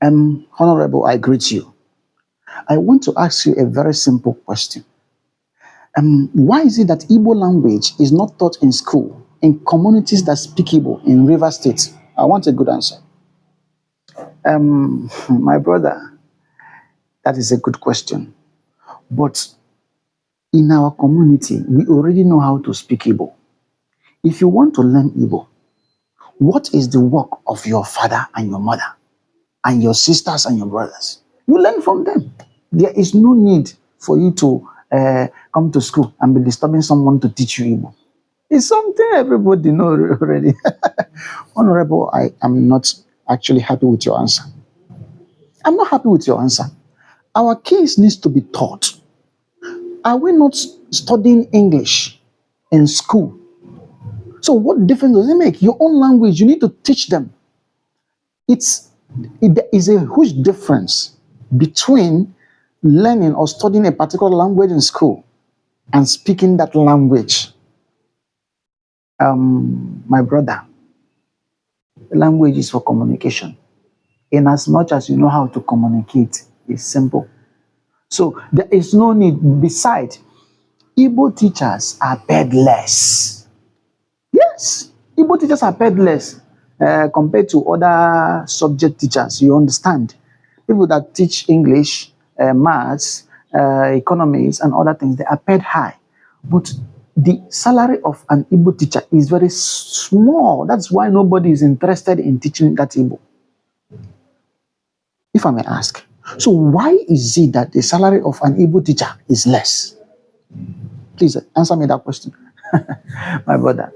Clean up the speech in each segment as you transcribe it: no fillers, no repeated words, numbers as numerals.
Honorable, I greet you. I want to ask you a very simple question. Why is it that Igbo language is not taught in school in communities that speak Igbo in River State? I want a good answer. My brother, that is a good question. But in our community, we already know how to speak Igbo. If you want to learn Igbo, what is the work of your father and your mother and your sisters and your brothers? You learn from them. There is no need for you to come to school and be disturbing someone to teach you Igbo. It's something everybody knows already. Honorable, I am not actually happy with your answer. I'm not happy with your answer. Our kids needs to be taught. Are we not studying English in school? So what difference does it make? Your own language, you need to teach them. There is a huge difference between learning or studying a particular language in school and speaking that language. My brother, language is for communication. In as much as you know how to communicate, it's simple. So there is no need. Besides, Igbo teachers are paid less. Yes, Igbo teachers are paid less compared to other subject teachers. You understand? People that teach English, maths, economics, and other things, they are paid high. But the salary of an Igbo teacher is very small. That's why nobody is interested in teaching that Igbo. If I may ask. So why is it that the salary of an Igbo teacher is less? Please answer me that question. My brother,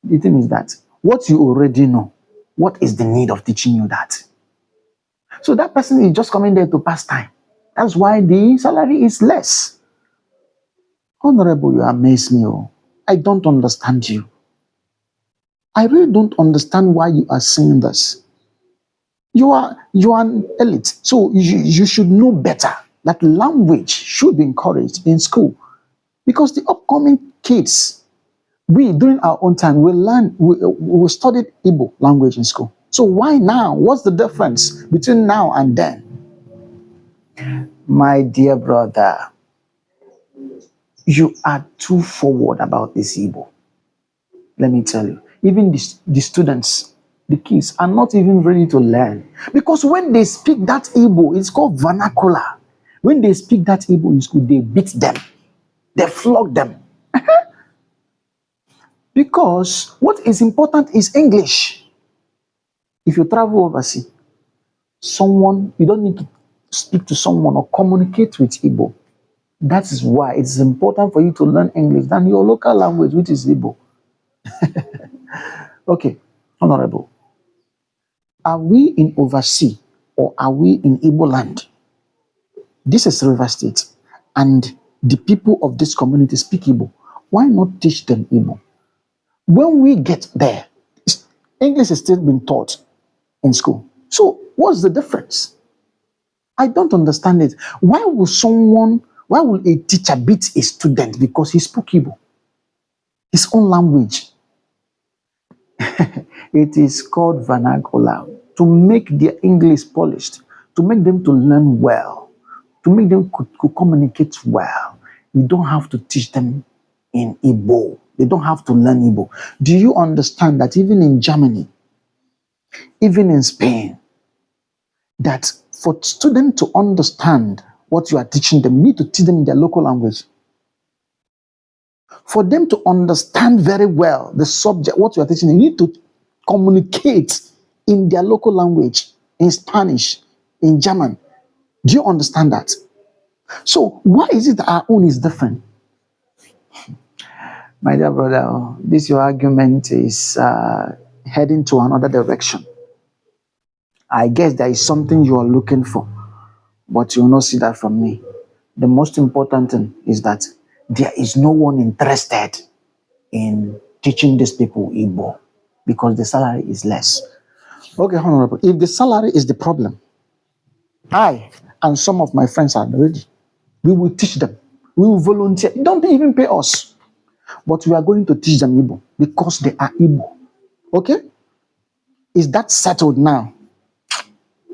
the thing is that what you already know, what is the need of teaching you that? So that person is just coming there to pass time. That's why the salary is less. Honorable, you amaze me. Oh. I don't understand you. I really don't understand why you are saying this. You are an elite, so you should know better that language should be encouraged in school, because the upcoming kids, we during our own time we studied Igbo language in school. So why now? What's the difference between now and then? My dear brother, you are too forward about this Igbo. Let me tell you, even the students, the kids are not even ready to learn. Because when they speak that Igbo, it's called vernacular. When they speak that Igbo in school, they beat them. They flog them. Because what is important is English. If you travel overseas, you don't need to speak to someone or communicate with Igbo. That is why it's important for you to learn English than your local language, which is Igbo. Okay, Honorable. Are we in overseas or are we in Igbo land? This is River State, and the people of this community speak Igbo. Why not teach them Igbo? When we get there, English is still being taught in school. So what's the difference? I don't understand it. Why will a teacher beat a student because he spoke Igbo? His own language. It is called vernacular, to make their English polished, to make them to learn well, to make them could communicate well. You don't have to teach them in Igbo. They don't have to learn Igbo. Do you understand that even in Germany, even in Spain, that for students to understand what you are teaching them, you need to teach them in their local language. For them to understand very well the subject, what you are teaching, you need to communicate in their local language, in Spanish, in German. Do you understand that? So why is it that our own is different? My dear brother, this your argument is heading to another direction. I guess there is something you are looking for, but you will not see that from me. The most important thing is that there is no one interested in teaching these people Igbo because the salary is less. Okay, Honorable, if the salary is the problem, I and some of my friends are ready. We will teach them. We will volunteer. Don't even pay us. But we are going to teach them Igbo because they are Igbo. Okay? Is that settled now?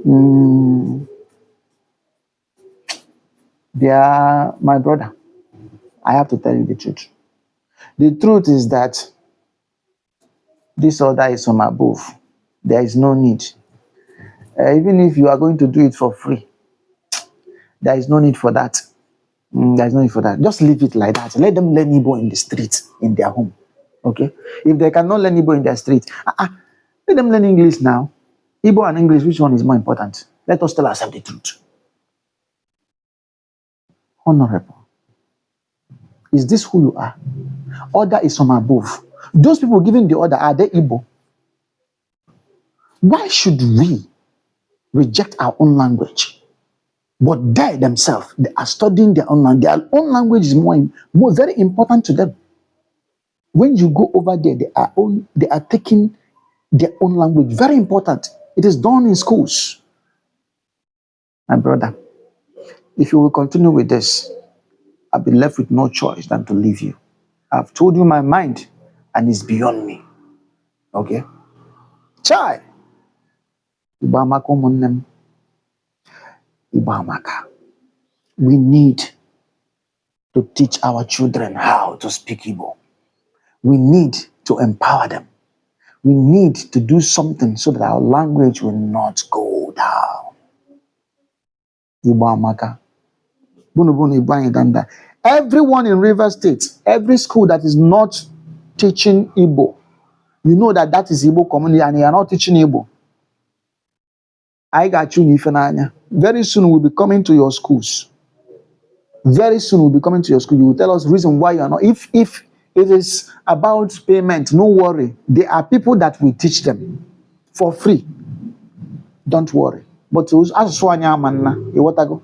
Mm, they are my brother. I have to tell you the truth. The truth is that this order is from above. There is no need. Even if you are going to do it for free, there is no need for that. There is no need for that. Just leave it like that. Let them learn Igbo in the street, in their home. Okay? If they cannot learn Igbo in their street, let them learn English now. Igbo and English, which one is more important? Let us tell ourselves the truth. Honorable, is this who you are? Order is from above. Those people giving the order, are they Igbo? Why should we reject our own language? But they themselves, they are studying their own language. Their own language is more very important to them. When you go over there, they are taking their own language. Very important. It is done in schools. My brother, if you will continue with this, I'll be left with no choice than to leave you. I've told you my mind, and it's beyond me. Okay? Chai! Ibamaka ụmụnne Ibamaka. We need to teach our children how to speak Igbo. We need to empower them. We need to do something so that our language will not go down. Ibamaka. Everyone in River State, every school that is not teaching Igbo, you know that is Igbo community and they are not teaching Igbo. I got you, Nifenanya. Very soon we'll be coming to your schools. Very soon we'll be coming to your school. You will tell us the reason why you are not. If it is about payment, no worry. There are people that will teach them for free. Don't worry. But as Swanya Manna, you what I go?